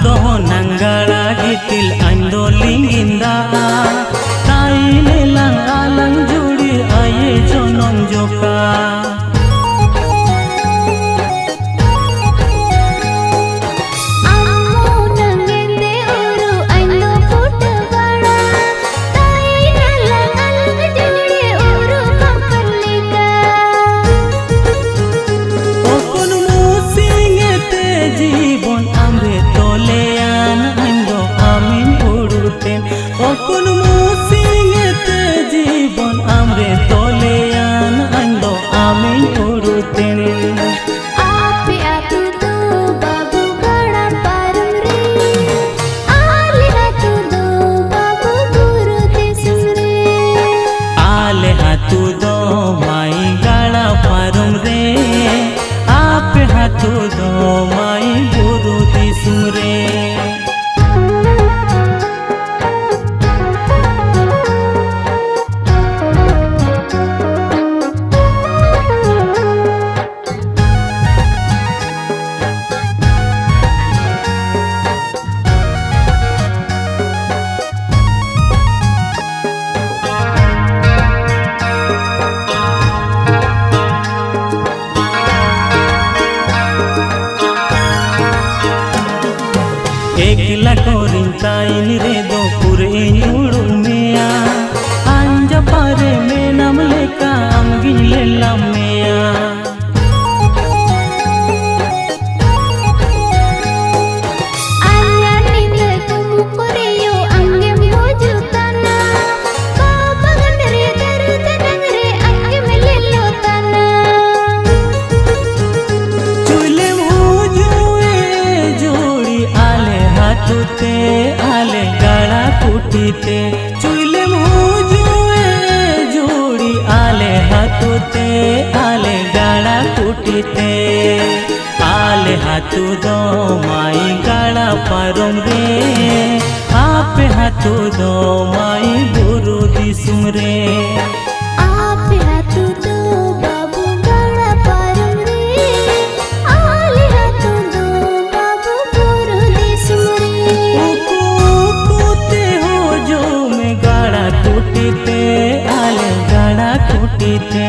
दो नंगड़ा गितिल अंदो लिंगिंदा ताईले लंगालंग जुड़ी आये जनम जोका Okun musingete जीवन आमरे तोलेयान अंदो आमिन उरुतेन आपे आतु दो बाबू गड़ा पारम रे आले हातु दो बाबू गुरु देसुम रे आले हातु दो माई गड़ा पारम रे आपे हातु दो माई गुरु देसुम रे एकला कोरिंता इन रे दो पूरे नुड़ू मेया अंजा पारे में नम लेका अंगिन ले लमेया आया निंदे तुम कोरियो अंगे मोजू तना बाबा गंडरे दरुद नगरे अंगे में ले लो तना चुले मोजू जोड़ी आले हाथुते आले गड़ा कुटीते चुले मोजुए जोड़ी आले हाथुते आले गड़ा कुटीते आले हाथु दो माई गड़ा पारम रे आपे हाथु दो माई गुरु दिसुम रे आपे हातु दो बाबू गड़ा पारम रे आले हातु दो बाबू गुरु देसुम रे कुते हो जो में गड़ा कुटीते आले गड़ा कुटीते